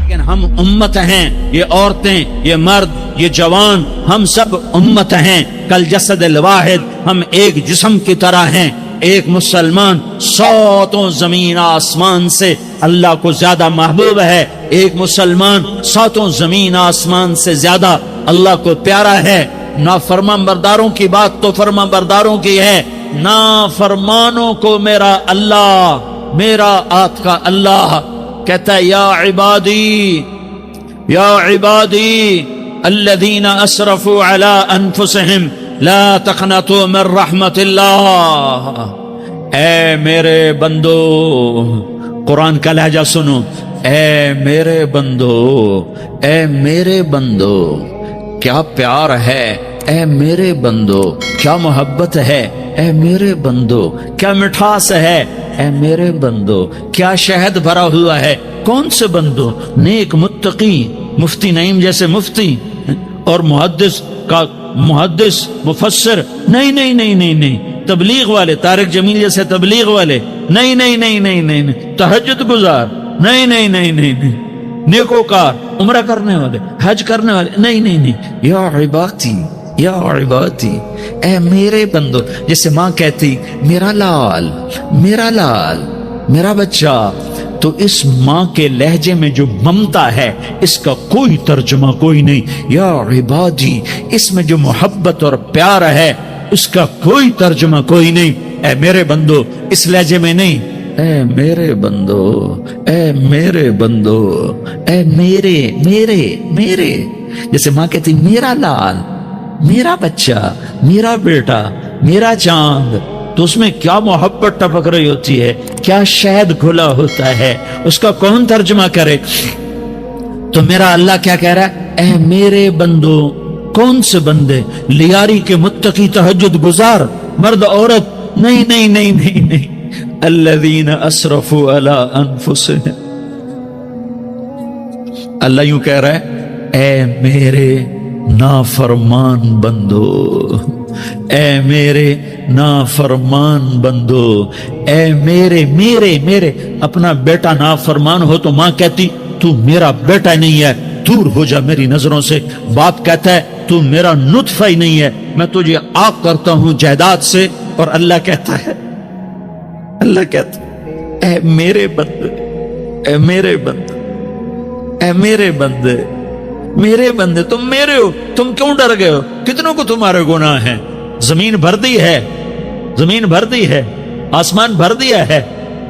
لیکن ہم امت ہیں، یہ عورتیں، یہ مرد، یہ جوان، ہم سب امت ہیں، کل جسد الواحد، ہم ایک جسم کی طرح ہیں۔ ایک مسلمان ساتوں زمین آسمان سے اللہ کو زیادہ محبوب ہے، ایک مسلمان ساتوں زمین آسمان سے زیادہ اللہ کو پیارا ہے۔ نافرمان برداروں کی بات تو فرمان برداروں کی ہے، نافرمانوں کو میرا اللہ، میرا آت کا اللہ کہتا ہے یا عبادی الذین اسرفوا علی انفسہم لا تقنطوا من رحمت اللہ۔ اے میرے بندو، قرآن کا لہجہ سنو، اے میرے بندو، اے میرے بندو، کیا پیار ہے، اے میرے بندو، کیا محبت ہے، اے میرے بندو، کیا مٹھاس ہے، اے میرے بندو، کیا شہد بھرا ہوا ہے۔ کون سے بندو؟ نیک متقی، مفتی نعیم جیسے مفتی اور محدث کا محدث مفسر، نہیں نہیں نہیں نہیں نہیں، تبلیغ والے، طارق جمیل جیسے تبلیغ والے، نہیں نہیں نہیں نہیں نہیں، تہجد گزار، نہیں نہیں نہیں نہیں نہیں، نیکوکار، عمرہ کرنے والے، حج کرنے والے، نہیں نہیں نہیں، یا عبادی، یا عبادی، اے میرے بندو۔ جیسے ماں کہتی میرا لال، میرا لال، میرا بچہ، تو اس ماں کے لہجے میں جو ممتا ہے اس کا کوئی ترجمہ کوئی نہیں۔ یا عبادی، اس میں جو محبت اور پیار ہے اس کا کوئی ترجمہ کوئی نہیں۔ اے میرے بندو، اس لہجے میں نہیں، اے میرے بندو، اے میرے بندو، اے میرے میرے میرے۔ جیسے ماں کہتی میرا لال، میرا بچہ، میرا بیٹا، میرا چاند، تو اس میں کیا محبت ٹپک رہی ہوتی ہے، کیا شہد گھلا ہوتا ہے، اس کا کون ترجمہ کرے؟ تو میرا اللہ کیا کہہ رہا ہے؟ اے میرے بندو۔ کون سے بندے؟ لیاری کے متقی، تہجد گزار، مرد عورت، نہیں نہیں نہیں نہیں نہیں، الذین اسرفوا علی انفسہم۔ اللہ یوں کہہ رہا ہے اے میرے نافرمان بندو، اے میرے نافرمان بندو، اے میرے میرے میرے۔ اپنا بیٹا نافرمان ہو تو ماں کہتی تو میرا بیٹا نہیں ہے، دور ہو جا میری نظروں سے۔ باپ کہتا ہے تو میرا نطفہ ہی نہیں ہے، میں تجھے آگ کرتا ہوں جائیداد سے۔ اور اللہ کہتا ہے، اللہ کہتا ہے اے میرے بندے، اے میرے بندے، اے میرے بندے، میرے بندے، تم میرے ہو، تم کیوں ڈر گئے ہو؟ کتنوں کو تمہارے گناہ ہیں؟ زمین بھر دی ہے، زمین بھر دی ہے، آسمان بھر دیا ہے،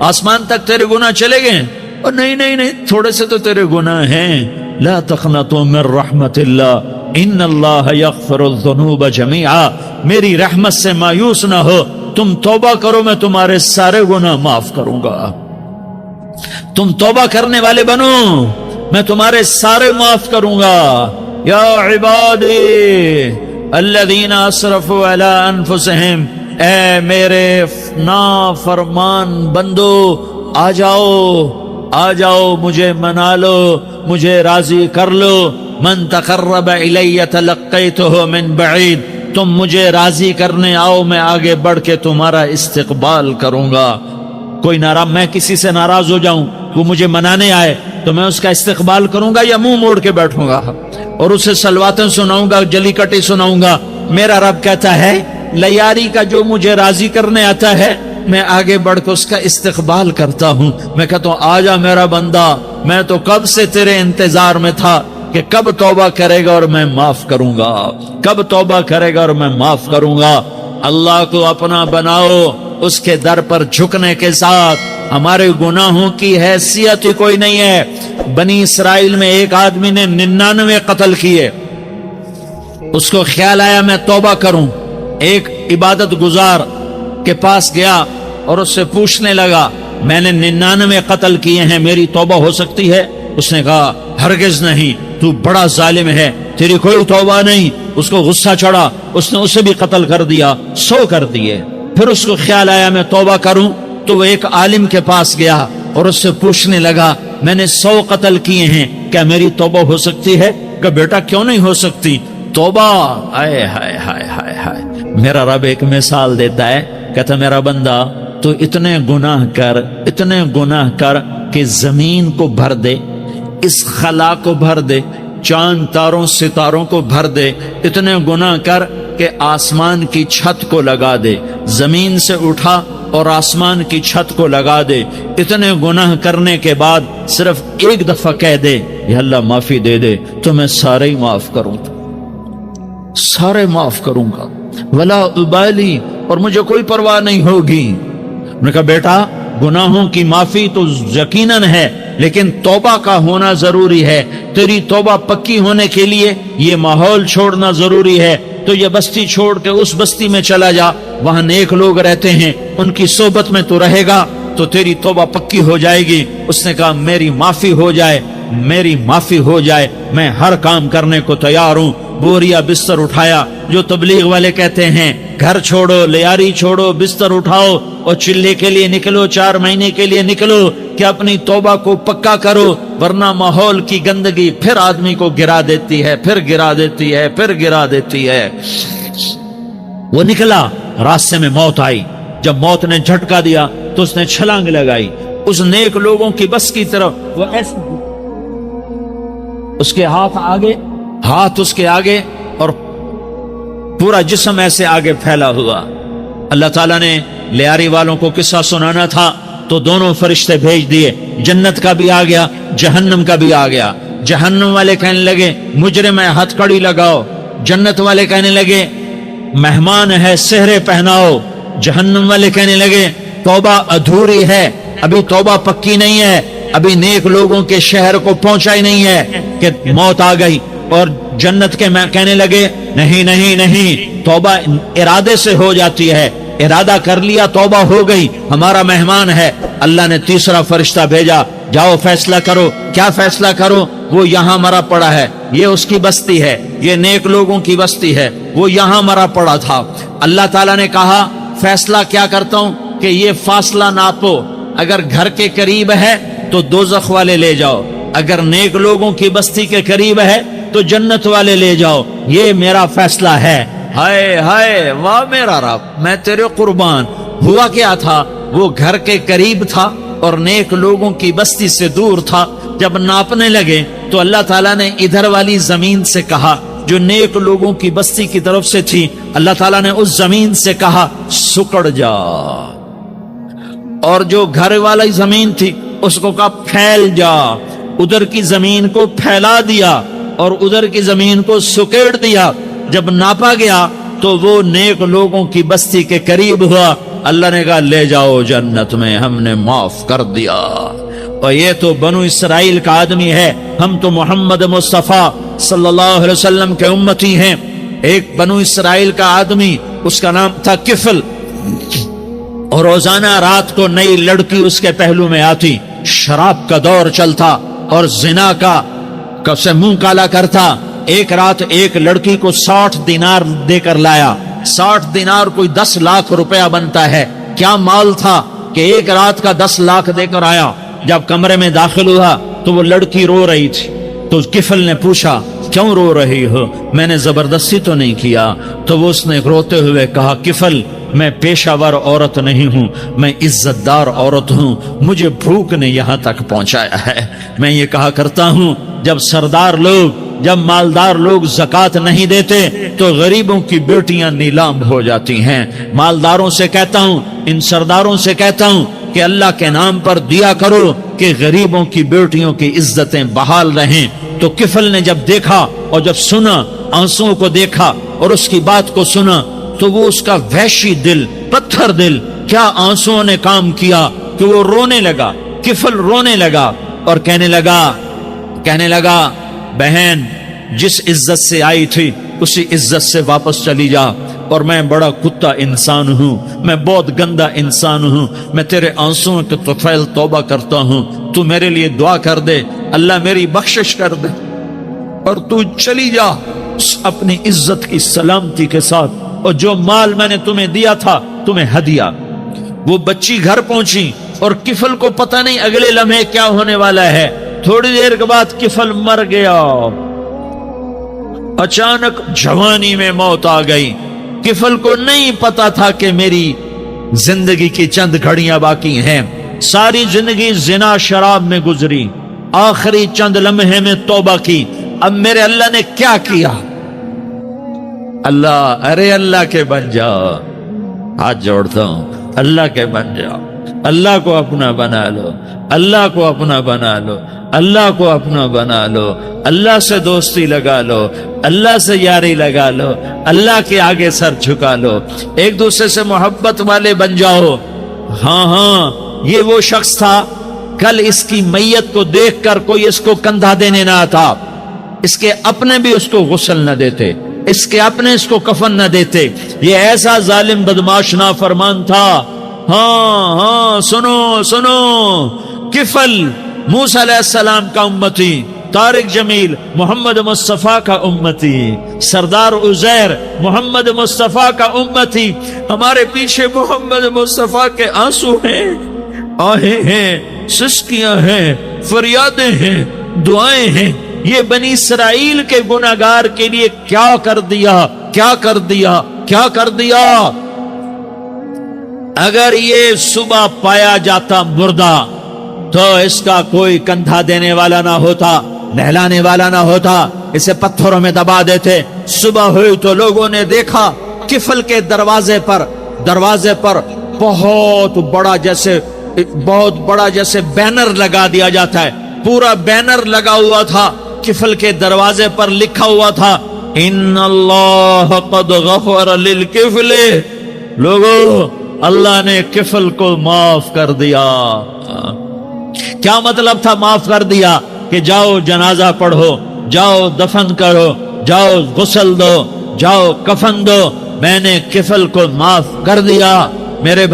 آسمان تک تیرے گناہ چلے گئے ہیں۔ اور نہیں نہیں نہیں، تھوڑے سے تو تیرے گناہ ہیں۔ لا تقنطوا من رحمت اللہ ان اللہ یغفر الذنوب جميعا، میری رحمت سے مایوس نہ ہو، تم توبہ کرو، میں تمہارے سارے گناہ معاف کروں گا۔ تم توبہ کرنے والے بنو، میں تمہارے سارے معاف کروں گا۔ یا عبادی الذین اسرفوا علی انفسہم، اے میرے نافرمان بندو، آ جاؤ، آ جاؤ، مجھے منا لو، مجھے راضی کر لو۔ من تقرب الی تلقیتہ من بعید، تم مجھے راضی کرنے آؤ، میں آگے بڑھ کے تمہارا استقبال کروں گا۔ کوئی ناراض، میں کسی سے ناراض ہو جاؤں، وہ مجھے منانے آئے تو میں اس کا استقبال کروں گا یا منہ موڑ کے بیٹھوں گا اور اسے سلواتیں سناؤں گا، جلی کٹی سناؤں گا؟ میرا رب کہتا ہے لیاری کا جو مجھے راضی کرنے آتا ہے میں آگے بڑھ کے اس کا استقبال کرتا ہوں۔ میں کہتا ہوں آ جا میرا بندہ، میں تو کب سے تیرے انتظار میں تھا کہ کب توبہ کرے گا اور میں معاف کروں گا، کب توبہ کرے گا اور میں معاف کروں گا۔ اللہ کو اپنا بناؤ، اس کے در پر جھکنے کے ساتھ ہمارے گناہوں کی حیثیت ہی کوئی نہیں ہے۔ بنی اسرائیل میں ایک آدمی نے 99 قتل کیے، اس کو خیال آیا میں توبہ کروں، ایک عبادت گزار کے پاس گیا اور اس سے پوچھنے لگا میں نے 99 قتل کیے ہیں، میری توبہ ہو سکتی ہے؟ اس نے کہا ہرگز نہیں، تو بڑا ظالم ہے، تیری کوئی توبہ نہیں۔ اس کو غصہ چڑھا، اس نے اسے بھی قتل کر دیا، 100 کر دیے۔ پھر اس کو خیال آیا میں توبہ کروں، تو وہ ایک عالم کے پاس گیا اور اس سے پوچھنے لگا میں نے 100 قتل کیے ہیں، کیا میری توبہ ہو سکتی ہے؟ کہ بیٹا کیوں نہیں ہو سکتی توبہ؟ آئے ہائے ہائے ہائے ہائے۔ میرا رب ایک مثال دیتا ہے، کہتا میرا بندہ تو اتنے گناہ کر، اتنے گناہ کر کہ زمین کو بھر دے، اس خلا کو بھر دے، چاند تاروں ستاروں کو بھر دے، اتنے گناہ کر کہ آسمان کی چھت کو لگا دے، زمین سے اٹھا اور آسمان کی چھت کو لگا دے، اتنے گناہ کرنے کے بعد صرف ایک دفعہ کہہ دے یا اللہ معافی دے دے، تو میں سارے ہی معاف کروں گا، سارے معاف کروں گا، ولا ابالی، اور مجھے کوئی پرواہ نہیں ہوگی۔ میں نے کہا بیٹا گناہوں کی معافی تو یقیناً ہے، لیکن توبہ کا ہونا ضروری ہے، تیری توبہ پکی ہونے کے لیے یہ ماحول چھوڑنا ضروری ہے، تو یہ بستی چھوڑ کے اس بستی میں چلا جا، وہاں نیک لوگ رہتے ہیں، ان کی صحبت میں تو رہے گا تو تیری توبہ پکی ہو جائے گی۔ اس نے کہا میری معافی ہو جائے، میری معافی ہو جائے، میں ہر کام کرنے کو تیار ہوں۔ بوریا بستر اٹھایا، جو تبلیغ والے کہتے ہیں گھر چھوڑو، لیاری چھوڑو، بستر اٹھاؤ اور چلے کے لیے نکلو، 4 مہینے کے لیے نکلو کہ اپنی توبہ کو پکا کرو، ورنہ ماحول کی گندگی پھر آدمی کو گرا دیتی ہے، پھر گرا دیتی ہے، پھر گرا دیتی ہے۔ وہ نکلا، راستے میں موت آئی، جب موت نے جھٹکا دیا تو اس نے چھلانگ لگائی اس نیک لوگوں کی بس کی طرف، وہ ایسے اس کے ہاتھ اس کے آگے اور پورا جسم ایسے آگے پھیلا ہوا۔ اللہ تعالیٰ نے لیاری والوں کو قصہ سنانا تھا تو دونوں فرشتے بھیج دیے، جنت کا بھی آ گیا، جہنم کا بھی آ گیا۔ جہنم والے کہنے لگے مجرم ہے، ہتھ کڑی لگاؤ، جنت والے کہنے لگے مہمان ہے، سہرے پہناؤ۔ جہنم والے کہنے لگے توبہ ادھوری ہے، ابھی توبہ پکی نہیں ہے، ابھی نیک لوگوں کے شہر کو پہنچا ہی نہیں ہے کہ موت آ گئی۔ اور جنت کے کہنے لگے نہیں نہیں نہیں، توبہ ارادے سے ہو جاتی ہے، ارادہ کر لیا توبہ ہو گئی، ہمارا مہمان ہے۔ اللہ نے تیسرا فرشتہ بھیجا، جاؤ فیصلہ کرو۔ کیا فیصلہ کرو؟ وہ یہاں مرا پڑا ہے، یہ اس کی بستی ہے، یہ نیک لوگوں کی بستی ہے، وہ یہاں مرا پڑا تھا۔ اللہ تعالیٰ نے کہا فیصلہ کیا کرتا ہوں کہ یہ فاصلہ ناپو، اگر گھر کے قریب ہے تو دوزخ والے لے جاؤ، اگر نیک لوگوں کی بستی کے قریب ہے تو جنت والے لے جاؤ، یہ میرا فیصلہ ہے۔ ہائے ہائے واہ میرا رب، میں تیرے قربان۔ ہوا کیا تھا؟ وہ گھر کے قریب تھا اور نیک لوگوں کی بستی سے دور تھا۔ جب ناپنے لگے تو اللہ تعالیٰ نے ادھر والی زمین سے کہا جو نیک لوگوں کی بستی کی طرف سے تھی، اللہ تعالیٰ نے اس زمین سے کہا سکڑ جا، اور جو گھر والی زمین تھی اس کو کہا پھیل جا۔ ادھر کی زمین کو پھیلا دیا اور ادھر کی زمین کو سکیڑ دیا۔ جب ناپا گیا تو وہ نیک لوگوں کی بستی کے قریب ہوا۔ اللہ نے کہا لے جاؤ جنت میں، ہم نے معاف کر دیا۔ اور یہ تو بنو اسرائیل کا آدمی ہے، ہم تو محمد مصطفیٰ صلی اللہ علیہ وسلم کے امتی ہیں۔ ایک بنو اسرائیل کا آدمی، اس کا نام تھا کفل، اور روزانہ رات کو نئی لڑکی اس کے پہلو میں آتی، شراب کا دور چلتا اور زنا کا سے منہ کالا کرتا۔ ایک رات ایک لڑکی کو 60 دینار دے کر لایا۔ 60 دینار کوئی 10 لاکھ روپیہ بنتا ہے۔ کیا مال تھا کہ ایک رات کا 10 لاکھ دے کر آیا۔ جب کمرے میں داخل ہوا تو وہ لڑکی رو رہی تھی، تو کفل نے پوچھا کیوں رو رہی ہو؟ میں نے زبردستی تو نہیں کیا۔ تو وہ اس نے روتے ہوئے کہا کفل میں پیشہ ور عورت نہیں ہوں، میں عزت دار عورت ہوں، مجھے بھوک نے یہاں تک پہنچایا ہے۔ میں یہ کہا کرتا ہوں جب سردار لوگ، جب مالدار لوگ زکوٰۃ نہیں دیتے تو غریبوں کی بیٹیاں نیلام ہو جاتی ہیں۔ مالداروں سے کہتا ہوں، ان سرداروں سے کہتا ہوں کہ اللہ کے نام پر دیا کرو کہ غریبوں کی بیٹیوں کی عزتیں بحال رہیں۔ تو کفل نے جب دیکھا اور جب سنا، آنسوؤں کو دیکھا اور اس کی بات کو سنا، تو وہ اس کا وحشی دل، پتھر دل، کیا آنسوؤں نے کام کیا کہ وہ رونے لگا۔ کفل رونے لگا اور کہنے لگا بہن جس عزت سے آئی تھی اسی عزت سے واپس چلی جا، اور میں بڑا کتا انسان ہوں، میں بہت گندا انسان ہوں، میں تیرے آنسوؤں کے طفیل توبہ کرتا ہوں، تو میرے لیے دعا کر دے، اللہ میری بخشش کر دے، اور تو چلی جا اپنی عزت کی سلامتی کے ساتھ، اور جو مال میں نے تمہیں دیا تھا تمہیں ہدیہ۔ وہ بچی گھر پہنچی اور کفل کو پتہ نہیں اگلے لمحے کیا ہونے والا ہے۔ تھوڑی دیر کے بعد کفل مر گیا، اچانک جوانی میں موت آ گئی۔ کفل کو نہیں پتا تھا کہ میری زندگی کی چند گھڑیاں باقی ہیں۔ ساری زندگی زنا شراب میں گزری، آخری چند لمحے میں توبہ کی. اب میرے اللہ نے کیا کیا؟ اللہ، ارے اللہ کے بن جاؤ، ہاتھ جوڑتا ہوں، اللہ کے بن جاؤ، اللہ کو اپنا بنا لو، اللہ کو اپنا بنا لو، اللہ کو اپنا بنا لو، اللہ سے دوستی لگا لو، اللہ سے یاری لگا لو، اللہ کے آگے سر جھکا لو، ایک دوسرے سے محبت والے بن جاؤ. ہاں ہاں، یہ وہ شخص تھا، کل اس کی میت کو دیکھ کر کوئی اس کو کندھا دینے نہ آتا، اس کے اپنے بھی اس کو غسل نہ دیتے، اس کے اپنے اس کو کفن نہ دیتے. یہ ایسا ظالم بدماش نافرمان تھا. ہاں ہاں، سنو سنو، کفل موسیٰ علیہ السلام کا امتی، طارق جمیل محمد مصطفیٰ کا امتی، سردار عزیر محمد مصطفیٰ کا امتی. ہمارے پیچھے محمد مصطفیٰ کے آنسو ہیں، آہیں ہیں، سسکیاں ہیں، فریادیں ہیں، دعائیں ہیں. یہ بنی اسرائیل کے گناہگار کے لیے کیا کر دیا، کیا کر دیا، کیا کر دیا. اگر یہ صبح پایا جاتا مردہ تو اس کا کوئی کندھا دینے والا نہ ہوتا، نہلانے والا نہ ہوتا، اسے پتھروں میں دبا دیتے. صبح ہوئی تو لوگوں نے دیکھا کفل کے دروازے پر بہت بڑا جیسے بینر لگا دیا جاتا ہے، پورا بینر لگا ہوا تھا. کفل کے دروازے پر لکھا ہوا تھا ان اللہ قد غفر للکفل. لوگوں، اللہ نے کفل کو معاف کر دیا. کیا مطلب تھا معاف کر دیا؟ کہ جاؤ جنازہ پڑھو، جاؤ دفن کرو، جاؤ غسل دو، جاؤ کفن دو، میں نے کفل کو معاف کر دیا. میرے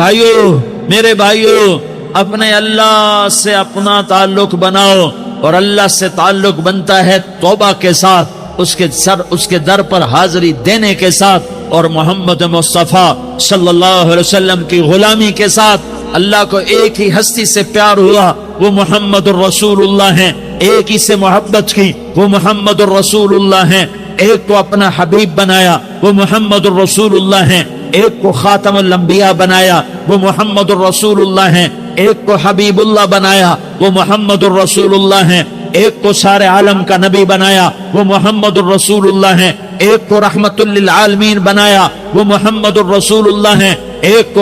بھائیو، اپنے اللہ سے اپنا تعلق بناؤ، اور اللہ سے تعلق بنتا ہے توبہ کے ساتھ، اس کے در پر حاضری دینے کے ساتھ، اور محمد مصطفیٰ صلی اللہ علیہ وسلم کی غلامی کے ساتھ. اللہ کو ایک ہی ہستی سے پیار ہوا، وہ محمد الرسول اللہ ہیں. ایک ہی سے محبت کی، وہ محمد الرسول اللہ ہیں. ایک کو اپنا حبیب بنایا، وہ محمد الرسول اللہ ہیں. ایک کو خاتم الانبیاء بنایا، وہ محمد الرسول اللہ ہیں. ایک کو حبیب اللہ بنایا، وہ محمد الرسول اللہ ہیں. ایک کو سارے عالم کا نبی بنایا، وہ محمد الرسول اللہ ہیں. ایک کو رحمت للعالمین بنایا، وہ محمد الرسول اللہ ہیں. ایک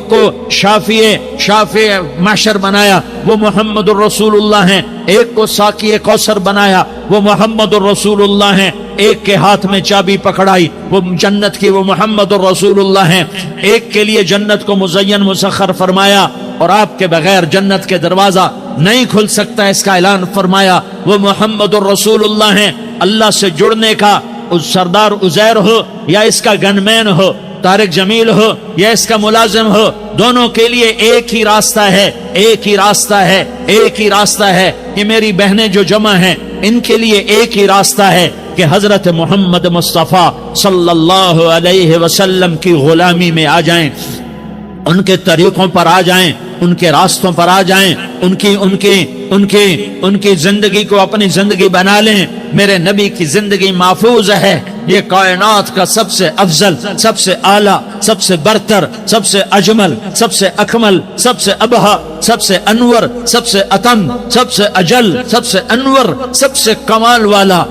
کو شافع محشر بنایا، وہ محمد الرسول اللہ ہیں. ایک کو ساقی کوثر بنایا، وہ محمد الرسول اللہ ہیں. ایک کے ہاتھ میں چابی پکڑائی، وہ جنت کی، وہ محمد الرسول اللہ ہیں. ایک کے لیے جنت کو مزین مسخر فرمایا، اور آپ کے بغیر جنت کے دروازہ نہیں کھل سکتا، اس کا اعلان فرمایا، وہ محمد الرسول اللہ ہیں. اللہ سے جڑنے کا سردار عزیر ہو یا اس کا گنمین ہو، طارق جمیل ہو یا اس کا ملازم ہو، دونوں کے لیے ایک ہی راستہ ہے، ایک ہی راستہ ہے، ایک ہی راستہ ہے. یہ میری بہنیں جو جمع ہیں، ان کے لیے ایک ہی راستہ ہے کہ حضرت محمد مصطفیٰ صلی اللہ علیہ وسلم کی غلامی میں آ جائیں، ان کے طریقوں پر آ جائیں، ان کے راستوں پر آ جائیں، ان کی زندگی کو اپنی زندگی بنا لیں. میرے نبی کی زندگی محفوظ ہے. یہ کائنات کا سب سے افضل، سب سے اعلیٰ، سب سے برتر، سب سے اجمل، سب سے اکمل، سب سے ابہا، سب سے انور، سب سے اتم، سب سے اجل، سب سے انور، سب سے کمال والا،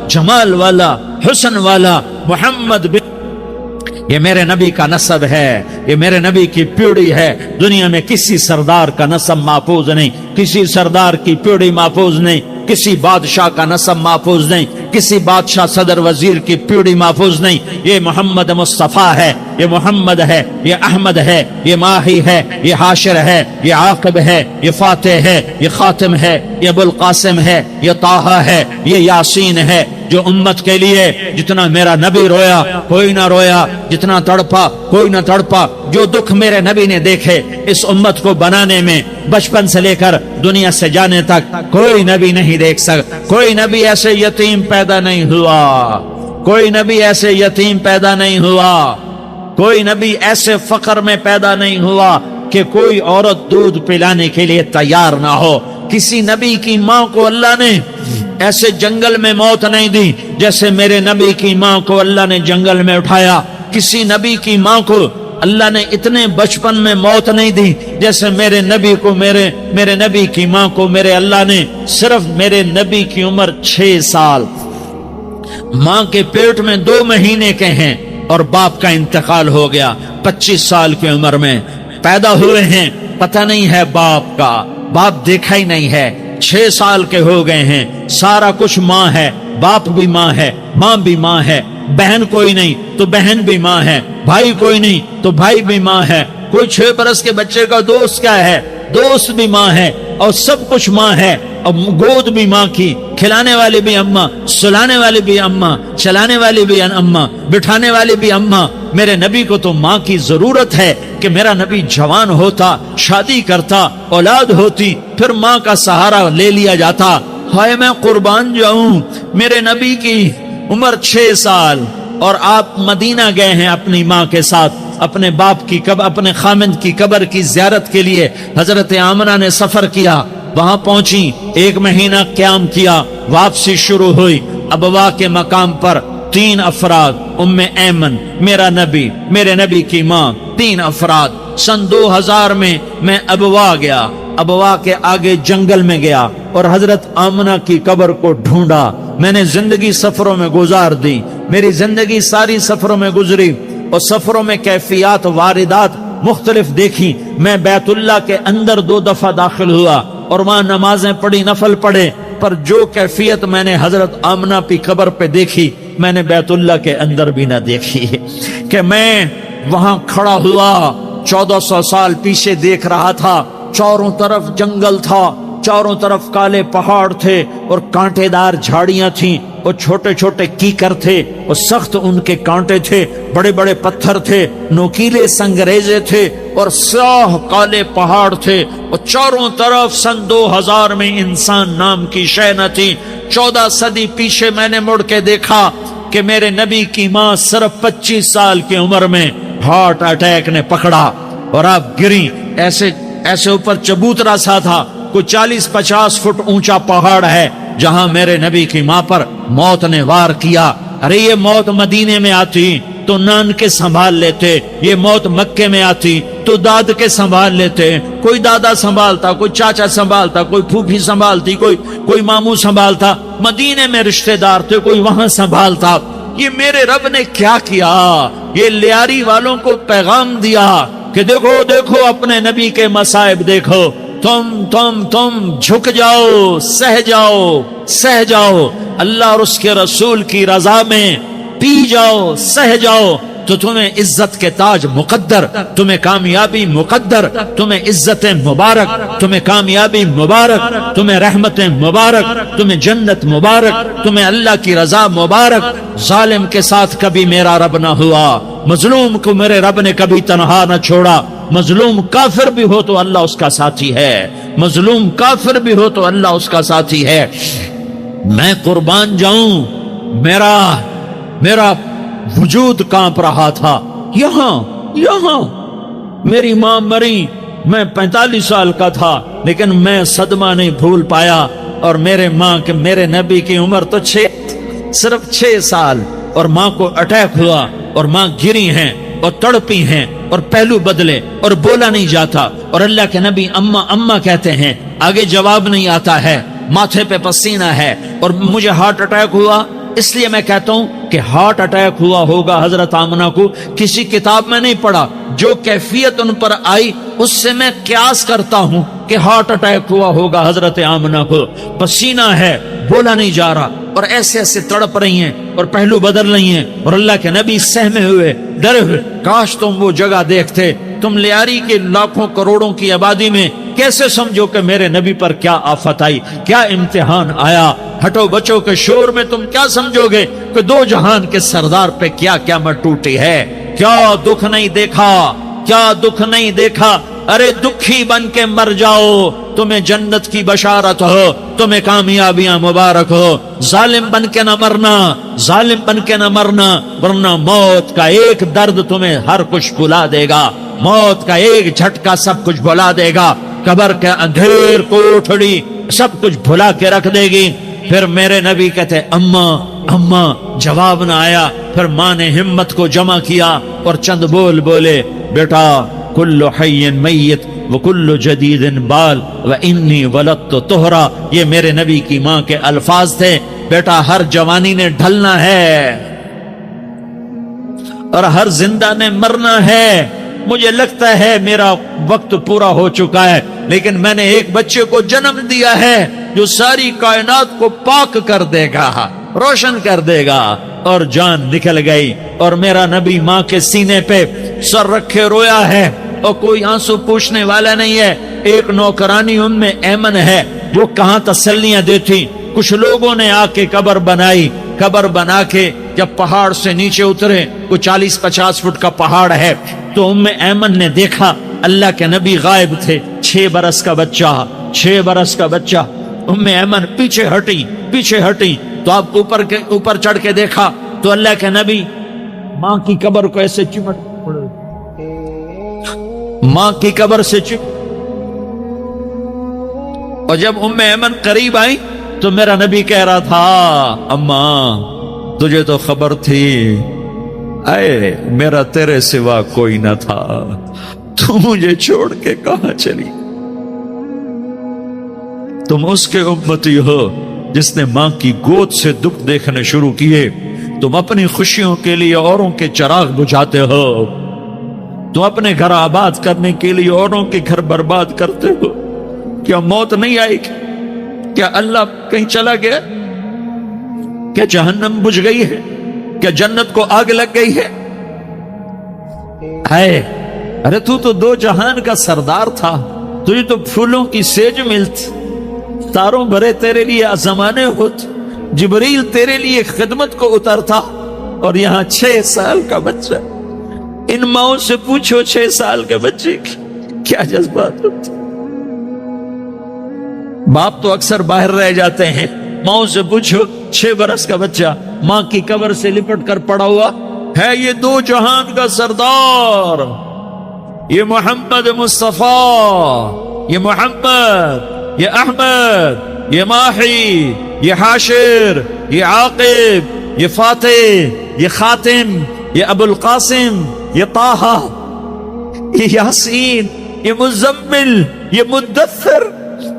جمال والا، حسن والا محمد بن. یہ میرے نبی کا نسب ہے، یہ میرے نبی کی پیڑھی ہے. دنیا میں کسی سردار کا نسب محفوظ نہیں، کسی سردار کی پیڑھی محفوظ نہیں، کسی بادشاہ کا نسب محفوظ نہیں، کسی بادشاہ صدر وزیر کی پیڑھی محفوظ نہیں. یہ محمد مصطفیٰ ہے، یہ محمد ہے، یہ احمد ہے، یہ ماہی ہے، یہ حاشر ہے، یہ عاقب ہے، یہ فاتح ہے، یہ خاتم ہے، یہ ابو القاسم ہے، یہ طٰہٰ ہے، یہ یاسین ہے. جو امت کے لیے جتنا میرا نبی رویا کوئی نہ رویا، جتنا تڑپا کوئی نہ تڑپا، جو دکھ میرے نبی نے دیکھے اس امت کو بنانے میں، بچپن سے لے کر دنیا سے جانے تک کوئی نبی نہیں دیکھ سکتا. کوئی نبی ایسے یتیم پیدا نہیں ہوا، کوئی نبی ایسے یتیم پیدا نہیں ہوا، کوئی نبی ایسے فقر میں پیدا نہیں ہوا کہ کوئی عورت دودھ پلانے کے لیے تیار نہ ہو. کسی نبی کی ماں کو اللہ نے ایسے جنگل میں موت نہیں دی جیسے میرے نبی کی ماں کو اللہ نے جنگل میں اٹھایا. کسی نبی کی ماں کو اللہ نے اتنے بچپن میں موت نہیں دی جیسے میرے نبی کو میرے نبی کی ماں کو میرے اللہ نے صرف میرے نبی کی عمر 6 سال، ماں کے پیٹ میں 2 مہینے کے ہیں اور باپ کا انتقال ہو گیا 25 سال کی عمر میں پیدا ہوئے ہیں، پتہ نہیں ہے باپ کا، باپ دیکھا ہی نہیں ہے، 6 سال کے ہو گئے ہیں، سارا کچھ ماں ہے، باپ بھی ماں ہے، ماں بھی ماں ہے، بہن کوئی نہیں تو بہن بھی ماں ہے، بھائی کوئی نہیں تو بھائی بھی ماں ہے، کوئی 6 برس کے بچے کا دوست کیا ہے، دوست بھی ماں ہے، اور سب کچھ ماں ہے، اور گود بھی ماں کی، کھلانے والی بھی اماں، سلانے والی بھی اماں، چلانے والی بھی اماں، بٹھانے والی بھی اماں۔ میرے نبی کو تو ماں کی ضرورت ہے کہ میرا نبی جوان ہوتا، شادی کرتا، اولاد ہوتی، پھر ماں کا سہارا لے لیا جاتا۔ ہائے میں قربان جاؤں، میرے نبی کی عمر 6 سال اور آپ مدینہ گئے ہیں اپنی ماں کے ساتھ، اپنے باپ کی اپنے خامند کی قبر کی زیارت کے لیے حضرت آمنہ نے سفر کیا، وہاں پہنچی، 1 مہینہ قیام کیا، واپسی شروع ہوئی، ابوا کے مقام پر 3 افراد، ام ایمن، میرا نبی، میرے نبی کی ماں، 3 افراد۔ سن 2000 میں ابوا گیا، ابوا کے آگے جنگل میں گیا اور حضرت آمنہ کی قبر کو ڈھونڈا۔ میں نے زندگی سفروں میں گزار دی، میری زندگی ساری سفروں میں گزری، اور سفروں میں کیفیات واردات مختلف دیکھی۔ میں بیت اللہ کے اندر 2 دفعہ داخل ہوا اور وہاں نمازیں پڑھی، نفل پڑھے، پر جو کیفیت میں نے حضرت آمنہ کی قبر پہ دیکھی میں نے بیت اللہ کے اندر بھی نہ دیکھی، کہ میں وہاں کھڑا ہوا 1400 سال پیچھے دیکھ رہا تھا، چاروں طرف جنگل تھا، چاروں طرف کالے پہاڑ تھے اور کانٹے دار جھاڑیاں تھیں اور چھوٹے چھوٹے کیکر تھے اور سخت ان کے کانٹے تھے، بڑے بڑے پتھر تھے، نوکیلے سنگریزے تھے اور سیاہ کالے پہاڑ تھے، اور چاروں طرف سن 2000 میں انسان نام کی شے نہ تھی۔ 14 صدی پیچھے میں نے مڑ کے دیکھا کہ میرے نبی کی ماں صرف 25 سال کی عمر میں ہارٹ اٹیک نے پکڑا اور آپ گری، ایسے اوپر چبوترا سا تھا، کوئی 40-50 فٹ اونچا پہاڑ ہے جہاں میرے نبی کی ماں پر موت نے وار کیا۔ ارے یہ موت مدینے میں آتی تو نان کے سنبھال لیتے، یہ موت مکے میں آتی تو داد کے سنبھال لیتے، کوئی دادا سنبھالتا، کوئی چاچا سنبھالتا، کوئی پھوپھی سنبھالتی، کوئی ماموں سنبھالتا، مدینے میں رشتہ دار تھے، کوئی وہاں سنبھالتا۔ یہ میرے رب نے کیا کیا؟ یہ لیاری والوں کو پیغام دیا کہ دیکھو دیکھو اپنے نبی کے مصائب دیکھو، تم جھک جاؤ، سہ جاؤ اللہ اور اس کے رسول کی رضا میں، پی جاؤ، سہ جاؤ، تو تمہیں عزت کے تاج مقدر، تمہیں کامیابی مقدر، تمہیں عزت مبارک، تمہیں کامیابی مبارک، تمہیں رحمت مبارک، تمہیں جنت مبارک، تمہیں اللہ کی رضا مبارک۔ ظالم کے ساتھ کبھی میرا رب نہ ہوا، مظلوم کو میرے رب نے کبھی تنہا نہ چھوڑا۔ مظلوم کافر بھی ہو تو اللہ اس کا ساتھی ہے، مظلوم کافر بھی ہو تو اللہ اس کا ساتھی ہے۔ میں قربان جاؤں، میرا وجود کانپ رہا تھا۔ یہاں میری ماں مری، میں 45 سال کا تھا، لیکن میں صدمہ نہیں بھول پایا، اور میرے نبی کی عمر تو صرف 6 سال، اور ماں کو اٹیک ہوا اور ماں گری ہیں اور تڑپی ہیں اور پہلو بدلے اور بولا نہیں جاتا، اور اللہ کے نبی اماں کہتے ہیں، آگے جواب نہیں آتا ہے، ماتھے پہ پسینہ ہے، اور مجھے ہارٹ اٹیک ہوا۔ اس لیے میں کہتا ہوں کہ ہارٹ اٹیک ہوا ہوگا حضرت آمنہ کو، کسی کتاب میں نہیں پڑھا، جو کیفیت ان پر آئی اس سے میں قیاس کرتا ہوں کہ ہارٹ اٹیک ہوا ہوگا حضرت آمنہ کو۔ پسینہ ہے، بولا نہیں جا رہا، اور ایسے تڑپ رہی ہیں اور پہلو بدل رہی ہیں، اور اللہ کے نبی سہمے ہوئے، ڈرے ہوئے۔ کاش تم وہ جگہ دیکھتے، تم لیاری کے لاکھوں کروڑوں کی آبادی میں کیسے سمجھو کہ میرے نبی پر کیا آفت آئی، کیا امتحان آیا۔ ہٹو بچوں کے شور میں تم کیا سمجھو گے کہ 2 جہان کے سردار پہ کیا قیامت ٹوٹی ہے۔ کیا دکھ نہیں دیکھا، کیا دکھ نہیں دیکھا۔ ارے دکھی بن کے مر جاؤ، تمہیں جنت کی بشارت ہو، تمہیں کامیابیاں مبارک ہو۔ ظالم بن کے نہ مرنا، ظالم بن کے نہ مرنا، ورنہ موت کا ایک درد تمہیں ہر کچھ بھلا دے گا، موت کا ایک جھٹکا سب کچھ بھلا دے گا، قبر کے اندھیر کوٹھڑی سب کچھ بھلا کے رکھ دے گی۔ پھر میرے نبی کہتے اماں، جواب نہ آیا۔ پھر ماں نے ہمت کو جمع کیا اور چند بول بولے، بیٹا کل حی میت وکل جدید بال وانی ولدت طہرا، یہ میرے نبی کی ماں کے الفاظ تھے۔ بیٹا ہر جوانی نے ڈھلنا ہے اور ہر زندہ نے مرنا ہے۔ مجھے لگتا ہے میرا وقت پورا ہو چکا ہے، لیکن میں نے ایک بچے کو جنم دیا ہے جو ساری کائنات کو پاک کر دے گا، روشن کر دے گا۔ اور جان نکل گئی، اور میرا نبی ماں کے سینے پہ سر رکھے رویا ہے، اور کوئی آنسو پوچھنے والا نہیں ہے۔ ایک نوکرانی ام ایمن ہے، وہ کہاں تسلیاں دیتی۔ کچھ لوگوں نے آ کے قبر بنائی، قبر بنا کے جب پہاڑ سے نیچے اترے، کوئی 40-50 فٹ کا پہاڑ ہے، تو ام ایمن نے دیکھا اللہ کے نبی غائب تھے، 6 برس کا بچہ، 6 برس کا بچہ۔ ام ایمن پیچھے ہٹی تو آپ اوپر چڑھ کے دیکھا تو اللہ کے نبی ماں کی قبر کو ایسے چمٹ پڑے، ماں کی قبر سے اور جب ام ایمن قریب آئی تو میرا نبی کہہ رہا تھا اماں تجھے تو خبر تھی، اے میرا تیرے سوا کوئی نہ تھا، تو مجھے چھوڑ کے کہاں چلی؟ تم اس کے امتی ہو جس نے ماں کی گود سے دکھ دیکھنے شروع کیے۔ تم اپنی خوشیوں کے لیے اوروں کے چراغ بجھاتے ہو، تم اپنے گھر آباد کرنے کے لیے اوروں کے گھر برباد کرتے ہو۔ کیا موت نہیں آئی؟ کیا اللہ کہیں چلا گیا؟ کیا جہنم بجھ گئی ہے؟ کیا جنت کو آگ لگ گئی ہے؟ ارے تو 2 جہان کا سردار تھا، تجھے تو پھولوں کی سیج ملتی، تاروں بھرے تیرے لیے زمانے ہوتے، جبریل تیرے لیے خدمت کو اترتا، اور یہاں 6 سال کا بچہ۔ ان ماؤں سے پوچھو 6 سال کے بچے کی کیا جذبات ہوتے۔ باپ تو اکثر باہر رہ جاتے ہیں، ماؤں سے پوچھو 6 برس کا بچہ ماں کی قبر سے لپٹ کر پڑا ہوا ہے۔ یہ 2 جہان کا سردار، یہ محمد مصطفیٰ، یہ محمد، یہ احمد، یہ ماہی، یہ حاشر، یہ عاقب، یہ فاتح، یہ خاتم، یہ ابو القاسم، یہ طٰہٰ، یہ یاسین، یہ مزمل، یہ مدثر،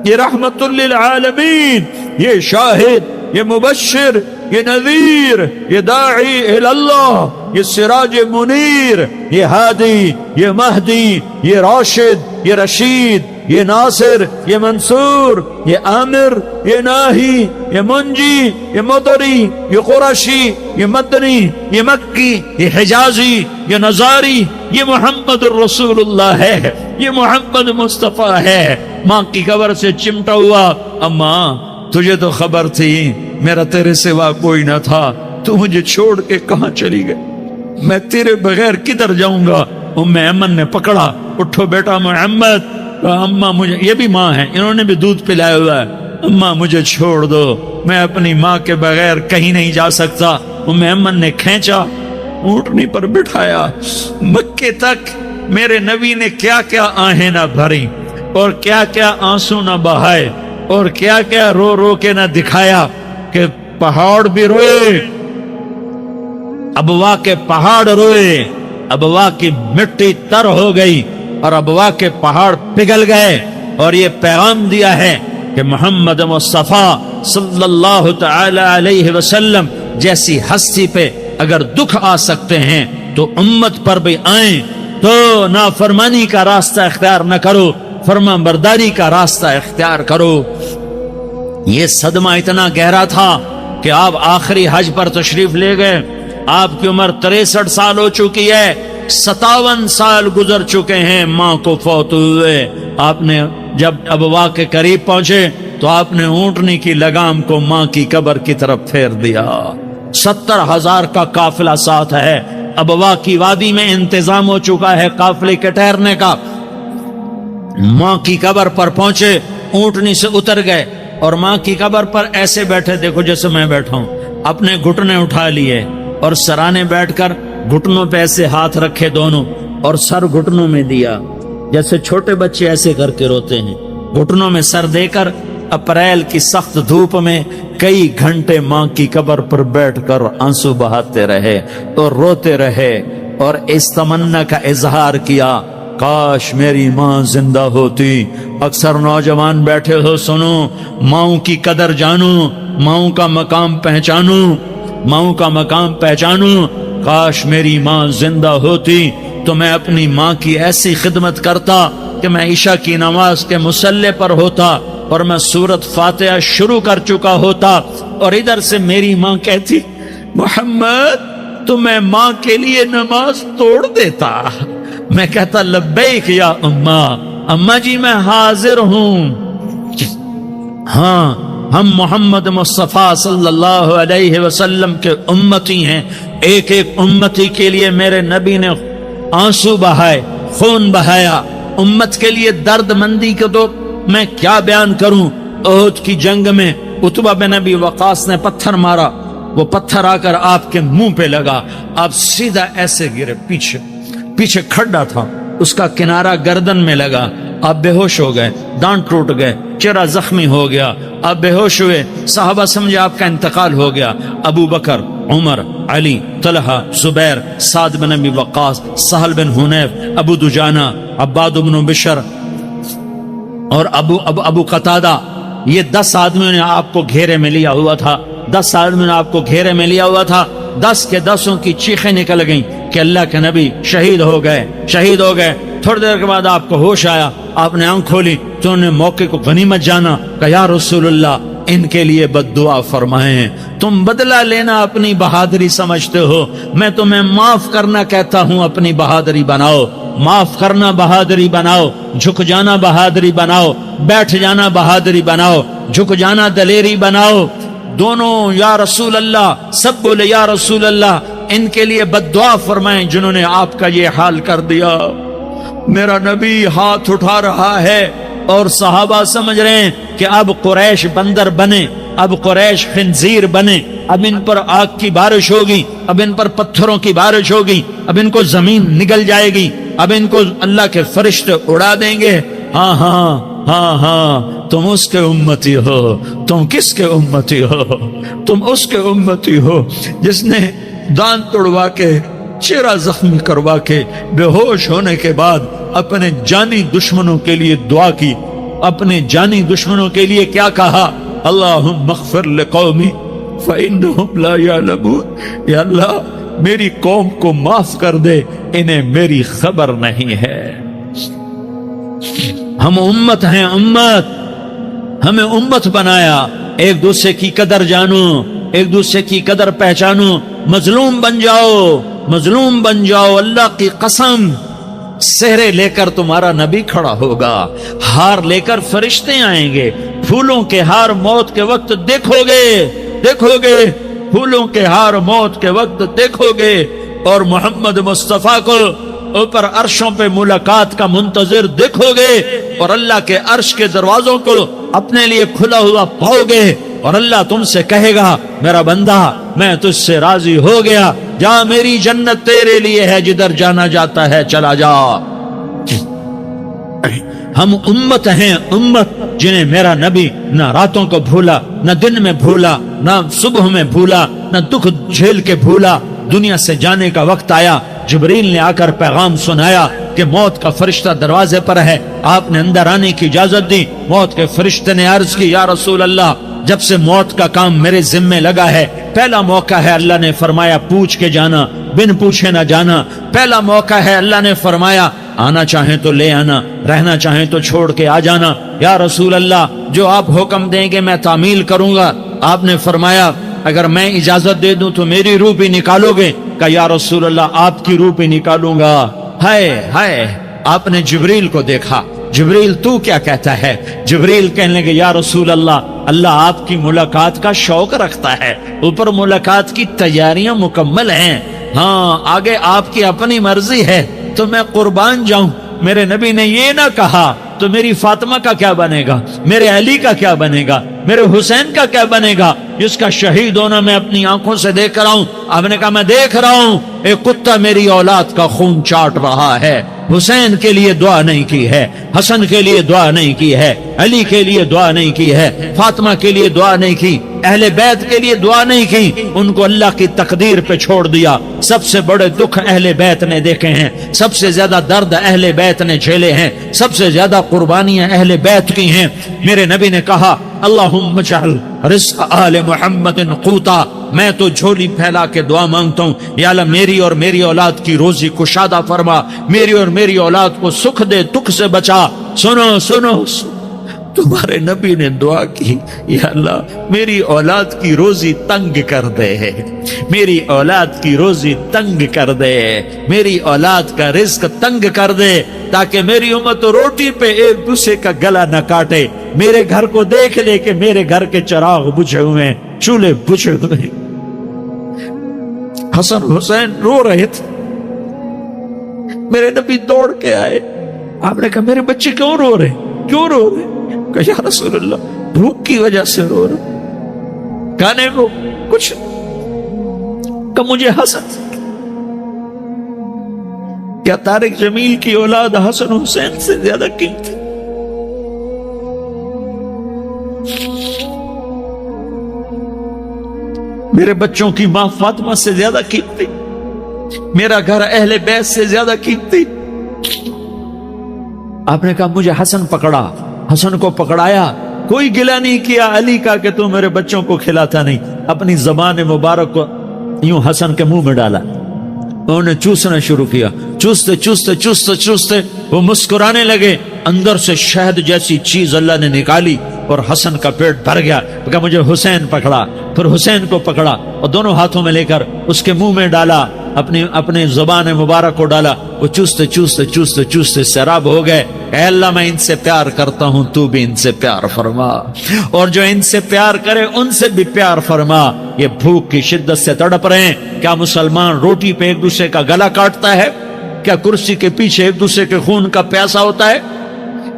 یہ رحمت للعالمین، یہ شاہد، یہ مبشر، یہ نذیر، یہ داعی اللہ، یہ سراج منیر، یہ ہادی، یہ مہدی، یہ راشد، یہ رشید، یہ ناصر، یہ منصور، یہ عامر، یہ ناہی، یہ منجی، یہ مدری، یہ قرشی، یہ مدنی، یہ مکی، یہ حجازی، یہ نظاری، یہ محمد الرسول اللہ ہے، یہ محمد مصطفیٰ ہے۔ ماں کی قبر سے چمٹا ہوا، اماں تجھے تو خبر تھی میرا تیرے سوا کوئی نہ تھا، تو مجھے چھوڑ کے کہاں چلی گئی؟ میں تیرے بغیر کدھر جاؤں گا؟ ام ایمن نے پکڑا، اٹھو بیٹا محمد۔ اماں مجھے، یہ بھی ماں ہے، انہوں نے بھی دودھ پلایا ہوا ہے، اماں مجھے چھوڑ دو، میں اپنی ماں کے بغیر کہیں نہیں جا سکتا۔ ام ایمن نے کھینچا، اونٹنی پر بٹھایا، مکے تک میرے نبی نے کیا کیا آہیں نہ بھری، اور کیا کیا آنسو نہ بہائے، اور کیا کیا رو رو کے نہ دکھایا کہ پہاڑ بھی روئے، ابوا کے پہاڑ روئے، ابوا کی مٹی تر ہو گئی اور ابوا کے پہاڑ پگھل گئے، اور یہ پیغام دیا ہے کہ محمد مصطفیٰ صلی اللہ تعالی علیہ وسلم جیسی ہستی پہ اگر دکھ آ سکتے ہیں تو امت پر بھی آئیں، تو نافرمانی کا راستہ اختیار نہ کرو، فرما برداری کا راستہ اختیار کرو۔ یہ صدمہ اتنا گہرا تھا کہ آپ آخری حج پر تشریف لے گئے، آپ کی عمر 63 سال ہو چکی ہے، 57 سال گزر چکے ہیں ماں کو فوت ہوئے۔ آپ نے جب ابوا کے قریب پہنچے تو آپ نے اونٹنی کی لگام کو ماں کی قبر کی طرف پھیر دیا۔ 70,000 کا قافلہ ساتھ ہے، ابوا کی وادی میں انتظام ہو چکا ہے قافلے کے ٹھہرنے کا۔ ماں کی قبر پر پہنچے، اونٹنی سے اتر گئے اور ماں کی قبر پر ایسے بیٹھے، دیکھو جیسے میں بیٹھا ہوں، اپنے گھٹنے اٹھا لیے اور سرانے بیٹھ کر گھٹنوں پہ ایسے ہاتھ رکھے دونوں، اور سر گھٹنوں میں دیا، جیسے چھوٹے بچے ایسے کر کے روتے ہیں، گھٹنوں میں سر دے کر اپریل کی سخت دھوپ میں کئی گھنٹے ماں کی قبر پر بیٹھ کر آنسو بہاتے رہے اور روتے رہے اور اس تمنا کا اظہار کیا، کاش میری ماں زندہ ہوتی۔ اکثر نوجوان بیٹھے ہو، سنو، ماؤں کی قدر جانو، ماؤں کا مقام پہچانو، ماؤں کا مقام پہچانو۔ کاش میری ماں زندہ ہوتی تو میں اپنی ماں کی ایسی خدمت کرتا کہ میں عشاء کی نماز کے مصلی پر ہوتا اور میں سورۃ فاتحہ شروع کر چکا ہوتا، اور ادھر سے میری ماں کہتی محمد تو میں ماں کے لیے نماز توڑ دیتا۔ میں کہتا لبیک یا اماں جی میں حاضر ہوں۔ ہاں ہم محمد مصطفیٰ صلی اللہ علیہ وسلم کے امتی ہیں، ایک ایک امتی کے لیے میرے نبی نے آنسو بہائے، خون بہایا، امت کے لیے درد مندی کو تو میں کیا بیان کروں۔ احد کی جنگ میں عتبہ بن ابی وقاص نے پتھر مارا، وہ پتھر آ کر آپ کے منہ پہ لگا، آپ سیدھا ایسے گرے، پیچھے کھڈا تھا، اس کا کنارہ گردن میں لگا، آپ بے ہوش ہو گئے، دانت ٹوٹ گئے، چہرہ زخمی ہو گیا، آپ بے ہوش ہوئے، صحابہ سمجھے آپ کا انتقال ہو گیا۔ ابو بکر، عمر، علی، طلحہ، زبیر، سعد بن ابی وقاص، سہل بن حنیف، ابو دجانہ، عباد بن بشر اور ابو قتادہ، یہ 10 آدمیوں نے آپ کو گھیرے میں لیا ہوا تھا، 10 آدمیوں نے آپ کو گھیرے میں لیا ہوا تھا۔ 10 کے 10 کی چیخیں نکل گئیں کہ اللہ کے نبی شہید ہو گئے۔ تھوڑی دیر کے بعد آپ کو ہوش آیا، آپ نے آنکھ کھولی تو انہوں نے موقع کو غنیمت جانا کہ یا رسول اللہ ان کے لیے بد دعا فرمائیں، تم بدلہ لینا اپنی بہادری سمجھتے ہو، میں تمہیں معاف کرنا کہتا ہوں، اپنی بہادری بناؤ، معاف کرنا بہادری بناؤ، جھک جانا بہادری بناؤ، بیٹھ جانا بہادری بناؤ، جھک جانا دلیری بناؤ۔ دونوں یا رسول اللہ، سب بولے یا رسول اللہ ان کے لیے بد دعا فرمائیں جنہوں نے آپ کا یہ حال کر دیا۔ میرا نبی ہاتھ اٹھا رہا ہے اور صحابہ سمجھ رہے ہیں کہ اب قریش بندر بنے، اب قریش خنزیر بنے، اب ان پر آگ کی بارش ہوگی، اب ان پر پتھروں کی بارش ہوگی، اب ان کو زمین نگل جائے گی، اب ان کو اللہ کے فرشتے اڑا دیں گے۔ ہاں تم اس کے امتی ہو، تم کس کے امتی ہو؟ تم اس کے امتی ہو جس نے دانت توڑوا کے، چہرہ زخمی کروا کے، بے ہوش ہونے کے بعد اپنے جانی دشمنوں کے لیے دعا کی، اپنے جانی دشمنوں کے لیے کیا کہا؟ اللہم اغفر لقومی فإنہم لا یعلمون، یا اللہ میری قوم کو معاف کر دے، انہیں میری خبر نہیں ہے۔ ہم امت ہیں، امت، ہمیں امت بنایا، ایک دوسرے کی قدر جانو، ایک دوسرے کی قدر پہچانو، مظلوم بن جاؤ، مظلوم بن جاؤ۔ اللہ کی قسم، سہرے لے کر تمہارا نبی کھڑا ہوگا، ہار لے کر فرشتے آئیں گے، پھولوں کے ہار موت کے وقت دیکھو گے، پھولوں کے ہار موت کے وقت دیکھو گے، اور محمد مصطفیٰ کو اوپر عرشوں پہ ملاقات کا منتظر دیکھو گے، اور اللہ کے عرش کے دروازوں کو اپنے لیے کھلا ہوا پاؤ گے، اور اللہ تم سے کہے گا میرا بندہ میں تجھ سے راضی ہو گیا، جا میری جنت تیرے لیے ہے، جدھر جانا جاتا ہے چلا جا۔ ہم امت ہیں، امت جنہیں میرا نبی نہ راتوں کو بھولا، نہ دن میں بھولا، نہ صبح میں بھولا، نہ دکھ جھیل کے بھولا۔ دنیا سے جانے کا وقت آیا، جبریل نے آ کر پیغام سنایا کہ موت کا فرشتہ دروازے پر ہے، آپ نے اندر آنے کی اجازت دی۔ موت کے فرشتے نے عرض کی یا رسول اللہ جب سے موت کا کام میرے ذمے لگا ہے، پہلا موقع ہے، اللہ نے فرمایا پوچھ کے جانا، بن پوچھے نہ جانا۔ پہلا موقع ہے، اللہ نے فرمایا آنا چاہیں تو لے آنا، رہنا چاہیں تو چھوڑ کے آ جانا۔ یا رسول اللہ جو آپ حکم دیں گے میں تعمیل کروں گا۔ آپ نے فرمایا اگر میں اجازت دے دوں تو میری روح بھی نکالو گے؟ کہا یا رسول اللہ آپ کی روح بھی نکالوں گا۔ ہائے آپ نے جبریل کو دیکھا، جبریل تو کیا کہتا ہے؟ جبریل کہنے لگے یا رسول اللہ آپ کی ملاقات کا شوق رکھتا ہے، اوپر ملاقات کی تیاریاں مکمل ہیں، ہاں آگے آپ کی اپنی مرضی ہے تو میں قربان جاؤں۔ میرے نبی نے یہ نہ کہا تو میری فاطمہ کا کیا بنے گا، میرے علی کا کیا بنے گا، میرے حسین کا کیا بنے گا جس کا شہید ہونا میں اپنی آنکھوں سے دیکھ رہا ہوں۔ آپ نے کہا میں دیکھ رہا ہوں ایک کتا میری اولاد کا خون چاٹ رہا ہے، حسین کے لیے دعا نہیں کی ہے، حسن کے لیے دعا نہیں کی ہے، علی کے لیے دعا نہیں کی ہے، فاطمہ کے لیے دعا نہیں کی، اہل بیت کے لیے دعا نہیں کی، ان کو اللہ کی تقدیر پہ چھوڑ دیا۔ سب سے بڑے دکھ اہل بیت نے دیکھے ہیں، سب سے زیادہ درد اہل بیت نے جھیلے ہیں، سب سے زیادہ قربانیاں اہل بیت کی ہیں۔ میرے نبی نے کہا اللہم اجعل رزق آل محمد قوتا، میں تو جھولی پھیلا کے دعا مانگتا ہوں، یا اللہ میری اور میری اولاد کی روزی کشادہ فرما، میری اور میری اولاد کو سکھ دے، دکھ سے بچا۔ سنو سنو تمہارے نبی نے دعا کی، یا اللہ میری اولاد کی روزی تنگ کر دے، میری اولاد کی روزی تنگ کر دے، میری اولاد کا رزق تنگ کر دے، تاکہ میری امت روٹی پہ ایک دوسرے کا گلا نہ کاٹے، میرے گھر کو دیکھ لے کہ میرے گھر کے چراغ بجھے ہوئے ہیں، چولہے بجھے ہوئے ہیں۔ حسن حسین رو رہے تھے، میرے نبی دوڑ کے آئے، آپ نے کہا میرے بچے کیوں رو رہے، کیوں رو رہے؟ کہ یا رسول اللہ بھوک کی وجہ سے رو رہا، کھانے کو کچھ، کہ مجھے حسد، کیا طارق جمیل کی اولاد حسن حسین سے زیادہ قیمتی؟ میرے بچوں کی ماں فاطمہ سے زیادہ قیمتی، میرا گھر اہل بیت سے زیادہ قیمتی۔ آپ نے کہا مجھے حسن پکڑا، حسن کو پکڑایا، کوئی گلہ نہیں کیا علی کا کہ تو میرے بچوں کو کھلاتا نہیں، اپنی زبان مبارک کو یوں حسن کے منہ میں ڈالا، انہوں نے چوسنا شروع کیا، چوستے چوستے چوستے چوستے وہ مسکرانے لگے، اندر سے شہد جیسی چیز اللہ نے نکالی اور حسن کا پیٹ بھر گیا۔ کہا مجھے حسین پکڑا، پھر حسین کو پکڑا اور دونوں ہاتھوں میں لے کر اس کے منہ میں ڈالا، اپنے زبان مبارک کو ڈالا، وہ چوستے چوستے چوستے چوستے سیراب ہو گئے۔ اے اللہ میں ان سے پیار کرتا ہوں، تو بھی ان سے پیار فرما، اور جو ان سے پیار کرے ان سے بھی پیار فرما۔ یہ بھوک کی شدت سے تڑپ رہے ہیں، کیا مسلمان روٹی پہ ایک دوسرے کا گلا کاٹتا ہے؟ کیا کرسی کے پیچھے ایک دوسرے کے خون کا پیاسہ ہوتا ہے؟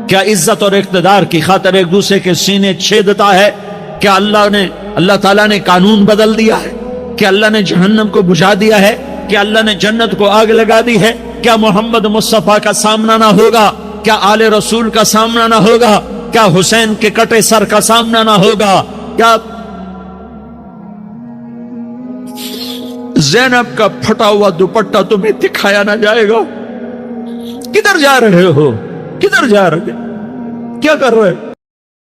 کیا عزت اور اقتدار کی خاطر ایک دوسرے کے سینے چھیدتا ہے؟ کیا اللہ تعالیٰ نے قانون بدل دیا ہے؟ کیا اللہ نے جہنم کو بجھا دیا ہے؟ کیا اللہ نے جنت کو آگ لگا دی ہے؟ کیا محمد مصطفیٰ کا سامنا نہ ہوگا؟ کیا آل رسول کا سامنا نہ ہوگا؟ کیا حسین کے کٹے سر کا سامنا نہ ہوگا؟ کیا زینب کا پھٹا ہوا دوپٹہ تمہیں دکھایا نہ جائے گا؟ کدھر جا رہے ہو؟ کدھر جا رہے؟ کیا کر رہے؟